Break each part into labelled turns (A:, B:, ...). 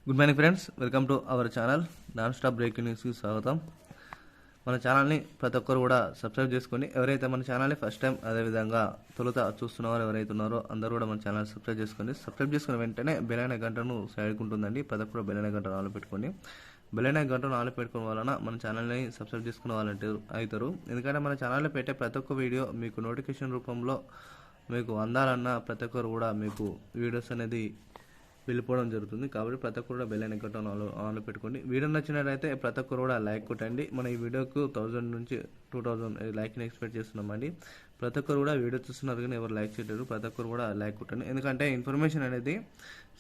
A: Good morning friends, welcome to our channel non stop breaking న్యూస్కి స్వాగతం. మన ఛానల్ని ప్రతి ఒక్కరు కూడా సబ్స్క్రైబ్ చేసుకొని ఎవరైతే మన ఛానల్ని ఫస్ట్ టైం అదేవిధంగా తొలుత చూస్తున్నవారు ఎవరైతే ఉన్నారో అందరూ కూడా మన ఛానల్ సబ్స్క్రైబ్ చేసుకుని వెంటనే బెల్ గంటను సైడ్కి ఉంటుందండి. ప్రతి ఒక్కరు బెల్ గంట ఆన్లో పెట్టుకొని గంటను ఆన్లో పెట్టుకోవడం వలన మన ఛానల్ని సబ్స్క్రైబ్ చేసుకున్న వాళ్ళంటే అవుతారు. ఎందుకంటే మన ఛానల్లో పెట్టే ప్రతి ఒక్క వీడియో మీకు నోటిఫికేషన్ రూపంలో మీకు అందాలన్న ప్రతి ఒక్కరు కూడా మీకు వీడియోస్ అనేది వెళ్ళిపోవడం జరుగుతుంది. కాబట్టి ప్రతి ఒక్కరు కూడా బెల్ ఐకాన్ ఆన్లో పెట్టుకోండి. వీడియో నచ్చినట్లయితే ప్రతి ఒక్కరు కూడా లైక్ కొట్టండి. మన ఈ వీడియోకు 1000 నుంచి 2000 లైక్ని ఎక్స్పెక్ట్ చేస్తున్నామండి. ప్రతి ఒక్కరు కూడా వీడియో చూస్తున్నారు కానీ ఎవరు లైక్ చేయలేరు. ప్రతి ఒక్కరు కూడా లైక్ కొట్టండి. ఎందుకంటే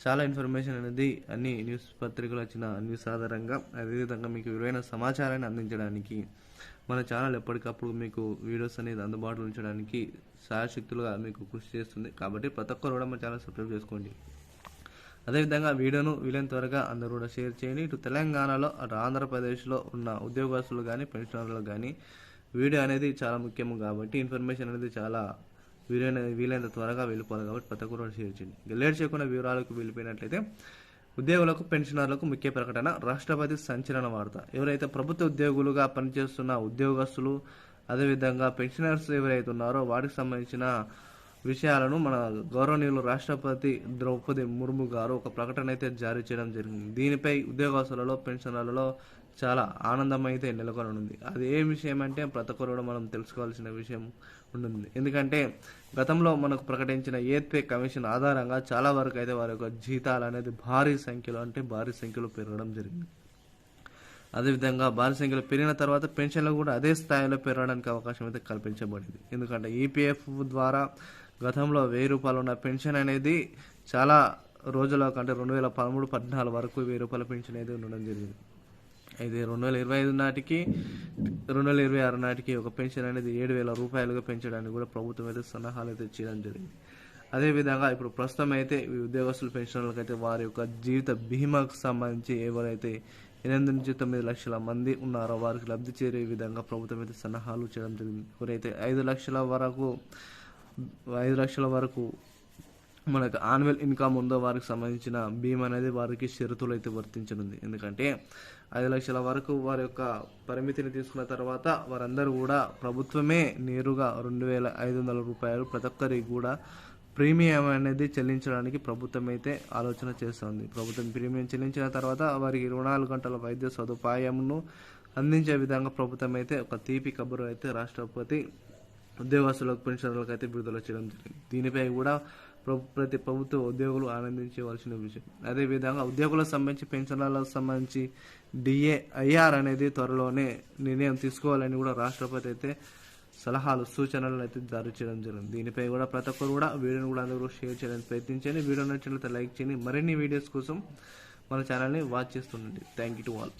A: చాలా ఇన్ఫర్మేషన్ అనేది అన్ని న్యూస్ పత్రికలు వచ్చిన న్యూస్ ఆధారంగా అదేవిధంగా మీకు విలువైన సమాచారాన్ని అందించడానికి మన ఛానల్ ఎప్పటికప్పుడు మీకు వీడియోస్ అనేది అందుబాటులో ఉంచడానికి శాయశక్తులుగా మీకు కృషి చేస్తుంది. కాబట్టి ప్రతి ఒక్కరు కూడా మన ఛానల్ సబ్స్క్రైబ్ చేసుకోండి. అదేవిధంగా వీడియోను వీలైన త్వరగా అందరూ కూడా షేర్ చేయండి. ఇటు తెలంగాణలో అటు ఆంధ్రప్రదేశ్లో ఉన్న ఉద్యోగస్తులు కానీ పెన్షనర్లు కానీ వీడియో అనేది చాలా ముఖ్యం. కాబట్టి ఇన్ఫర్మేషన్ అనేది చాలా వీలైనంత త్వరగా వెళ్ళిపోవాలి. కాబట్టి ప్రతి ఒక్కరు కూడా షేర్ చేయండి. లేట్ చేయకుండా వివరాలకు వెళ్ళిపోయినట్లయితే ఉద్యోగులకు పెన్షనర్లకు ముఖ్య ప్రకటన. రాష్ట్రపతి సంచలన వార్త. ఎవరైతే ప్రభుత్వ ఉద్యోగులుగా పనిచేస్తున్న ఉద్యోగస్తులు అదేవిధంగా పెన్షనర్స్ ఎవరైతే ఉన్నారో వాటికి సంబంధించిన విషయాలను మన గౌరవనీయులు రాష్ట్రపతి ద్రౌపది ముర్ము గారు ఒక ప్రకటన అయితే జారీ చేయడం జరిగింది. దీనిపై ఉద్యోగస్తులలో పెన్షనర్లలో చాలా ఆనందం అయితే నెలకొననుంది. అది ఏ విషయం అంటే ప్రతి ఒక్కరు కూడా మనం తెలుసుకోవాల్సిన విషయం ఉంటుంది. ఎందుకంటే గతంలో మనకు ప్రకటించిన ఎయిత్ పే కమిషన్ ఆధారంగా చాలా వరకు అయితే వారి యొక్క జీతాలు అనేది భారీ సంఖ్యలో పెరగడం జరిగింది. అదేవిధంగా భారీ సంఖ్యలో పెరిగిన తర్వాత పెన్షన్లు కూడా అదే స్థాయిలో పెరగడానికి అవకాశం అయితే కల్పించబడింది. ఎందుకంటే ఈపీఎఫ్ ద్వారా గతంలో 1000 రూపాయలు ఉన్న పెన్షన్ అనేది చాలా రోజుల కంటే 2013-14 వరకు 1000 రూపాయల పెన్షన్ అనేది ఉండడం జరిగింది. అయితే 2025 నాటికి 2026 నాటికి ఒక పెన్షన్ అనేది 7000 రూపాయలుగా పెంచడానికి కూడా ప్రభుత్వం అయితే సన్నాహాలు అయితే చేయడం జరిగింది. అదేవిధంగా ఇప్పుడు ప్రస్తుతం అయితే ఈ ఉద్యోగస్తుల పెన్షన్లకు అయితే వారి యొక్క జీవిత బీమాకు సంబంధించి ఎవరైతే 8 నుంచి 9 లక్షల మంది ఉన్నారో వారికి లబ్ధి చేరే విధంగా ప్రభుత్వం అయితే సన్నాహాలు చేయడం జరిగింది. ఎవరైతే 5 లక్షల వరకు మనకు యాన్యువల్ ఇన్కమ్ ఉందో వారికి సంబంధించిన బీమా అనేది వారికి షరతులు అయితే వర్తించనుంది. ఎందుకంటే 5 లక్షల వరకు వారి యొక్క పరిమితిని తీసుకున్న తర్వాత వారందరూ కూడా ప్రభుత్వమే నేరుగా 2500 రూపాయలు ప్రతి ఒక్కరికి కూడా ప్రీమియం అనేది చెల్లించడానికి ప్రభుత్వం అయితే ఆలోచన చేస్తుంది. ప్రభుత్వం ప్రీమియం చెల్లించిన తర్వాత వారికి 24 గంటల వైద్య సదుపాయంను అందించే విధంగా ప్రభుత్వం అయితే ఒక తీపి కబురు అయితే రాష్ట్రపతి ఉద్యోగస్తులకు పెన్షనర్లకు అయితే విడుదల చేయడం జరిగింది. దీనిపై కూడా ప్రతి ప్రభుత్వ ఉద్యోగులు ఆనందించవలసిన విషయం. అదేవిధంగా ఉద్యోగులకు సంబంధించి పెన్షనర్లకు సంబంధించి DA/IR అనేది త్వరలోనే నిర్ణయం తీసుకోవాలని కూడా రాష్ట్రపతి అయితే సూచనలు అయితే జారీ చేయడం జరిగింది. దీనిపై కూడా ప్రతి ఒక్కరు కూడా వీడియోని కూడా అందరూ షేర్ చేయడానికి ప్రయత్నించండి. వీడియో నచ్చినట్లయితే లైక్ చేయండి. మరిన్ని వీడియోస్ కోసం మన ఛానల్ని వాచ్ చేస్తుండండి. Thank you to all.